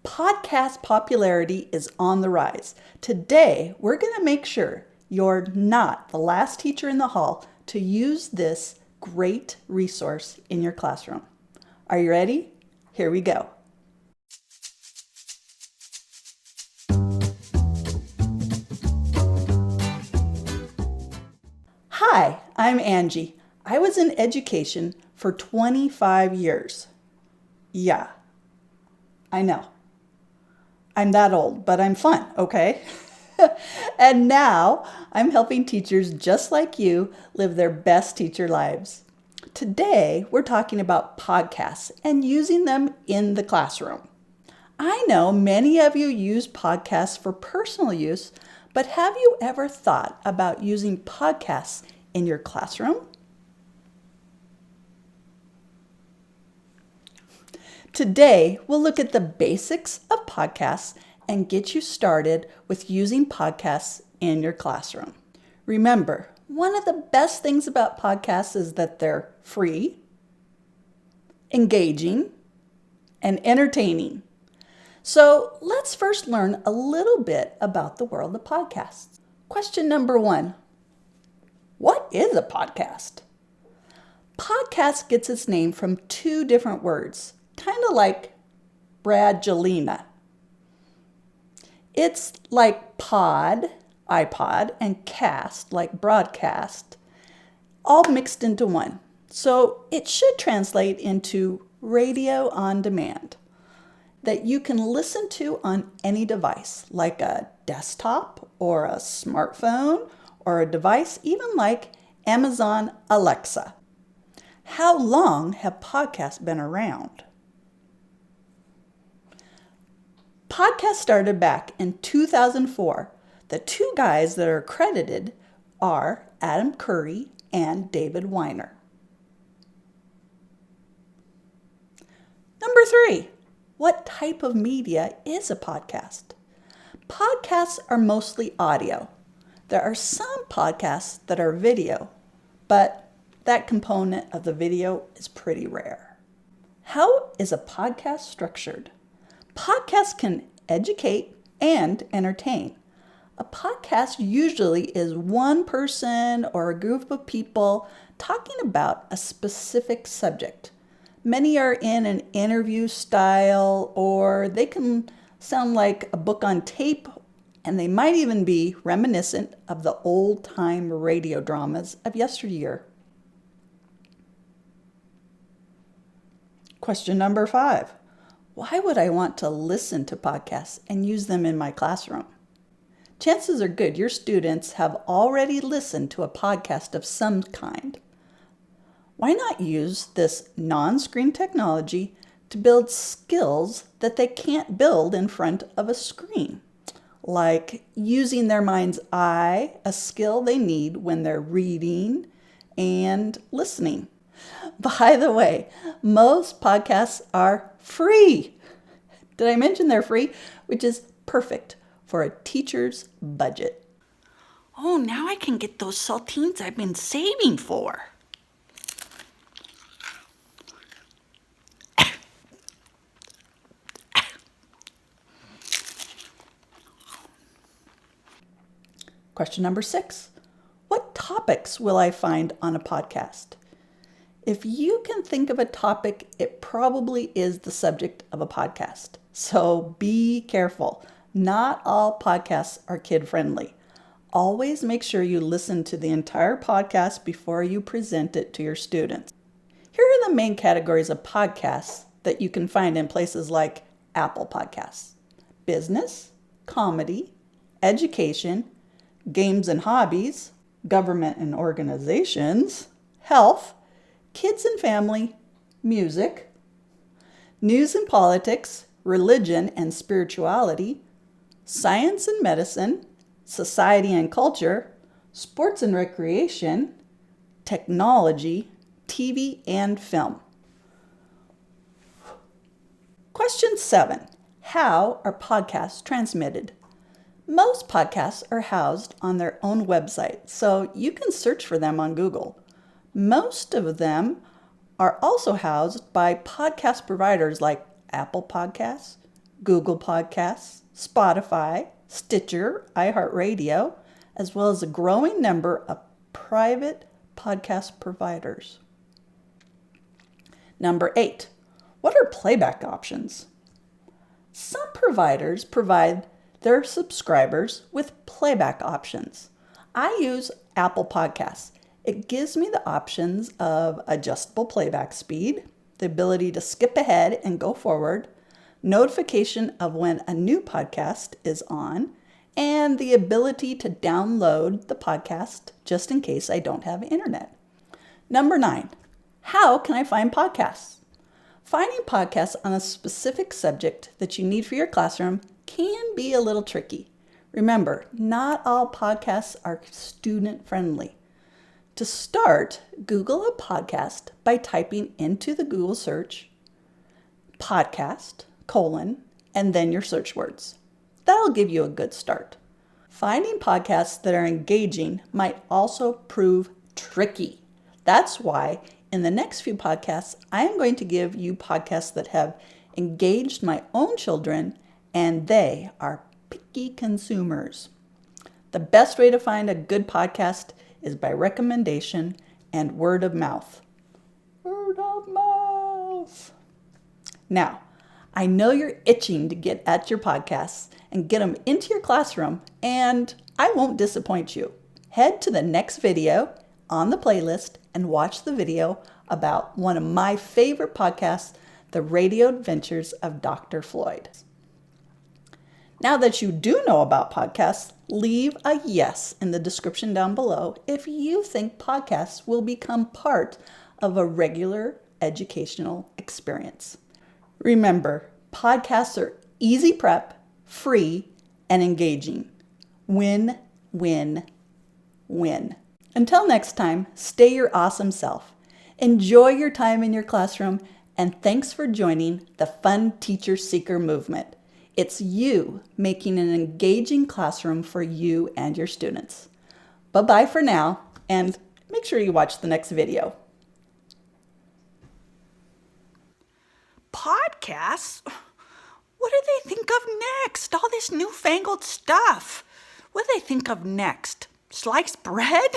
Podcast popularity is on the rise. Today, we're going to make sure you're not the last teacher in the hall to use this great resource in your classroom. Are you ready? Here we go. Hi, I'm Angie. I was in education for 25 years. Yeah, I know. I'm that old, but I'm fun, okay? And now I'm helping teachers just like you live their best teacher lives. Today, we're talking about podcasts and using them in the classroom. I know many of you use podcasts for personal use, but have you ever thought about using podcasts in your classroom? Today, we'll look at the basics of podcasts and get you started with using podcasts in your classroom. Remember, one of the best things about podcasts is that they're free, engaging, and entertaining. So let's first learn a little bit about the world of podcasts. Question number 1, what is a podcast? Podcast gets its name from two different words, kind of like Bradgelina. It's like pod, iPod, and cast, like broadcast, all mixed into one. So it should translate into radio on demand that you can listen to on any device, like a desktop or a smartphone or a device, even like Amazon Alexa. How long have podcasts been around? Podcasts started back in 2004. The two guys that are credited are Adam Curry and David Weiner. Number 3, what type of media is a podcast? Podcasts are mostly audio. There are some podcasts that are video, but that component of the video is pretty rare. How is a podcast structured? Podcasts can educate and entertain. A podcast usually is one person or a group of people talking about a specific subject. Many are in an interview style, or they can sound like a book on tape, and they might even be reminiscent of the old-time radio dramas of yesteryear. Question number 5. Why would I want to listen to podcasts and use them in my classroom? Chances are good your students have already listened to a podcast of some kind. Why not use this non-screen technology to build skills that they can't build in front of a screen? Like using their mind's eye, a skill they need when they're reading and listening. By the way, most podcasts are free. Did I mention they're free? Which is perfect for a teacher's budget. Oh, now I can get those saltines I've been saving for. Question number 6. What topics will I find on a podcast? If you can think of a topic, it probably is the subject of a podcast. So be careful. Not all podcasts are kid-friendly. Always make sure you listen to the entire podcast before you present it to your students. Here are the main categories of podcasts that you can find in places like Apple Podcasts: business, comedy, education, games and hobbies, government and organizations, health, kids and family, music, news and politics, religion and spirituality, science and medicine, society and culture, sports and recreation, technology, TV and film. Question 7. How are podcasts transmitted? Most podcasts are housed on their own website, so you can search for them on Google. Most of them are also housed by podcast providers like Apple Podcasts, Google Podcasts, Spotify, Stitcher, iHeartRadio, as well as a growing number of private podcast providers. Number 8, what are playback options? Some providers provide their subscribers with playback options. I use Apple Podcasts. It gives me the options of adjustable playback speed, the ability to skip ahead and go forward, notification of when a new podcast is on, and the ability to download the podcast just in case I don't have internet. Number 9, how can I find podcasts? Finding podcasts on a specific subject that you need for your classroom can be a little tricky. Remember, not all podcasts are student friendly. To start, Google a podcast by typing into the Google search podcast, and then your search words. That'll give you a good start. Finding podcasts that are engaging might also prove tricky. That's why in the next few podcasts, I am going to give you podcasts that have engaged my own children and they are picky consumers. The best way to find a good podcast is by recommendation and word of mouth. Word of mouth. Now, I know you're itching to get at your podcasts and get them into your classroom, and I won't disappoint you. Head to the next video on the playlist and watch the video about one of my favorite podcasts, The Radio Adventures of Dr. Floyd. Now that you do know about podcasts, leave a yes in the description down below if you think podcasts will become part of a regular educational experience. Remember, podcasts are easy prep, free, and engaging. Win, win, win. Until next time, stay your awesome self. Enjoy your time in your classroom, and thanks for joining the Fun Teacher Seeker movement. It's you making an engaging classroom for you and your students. Bye-bye for now, and make sure you watch the next video. Podcasts? What do they think of next? All this newfangled stuff. What do they think of next? Sliced bread?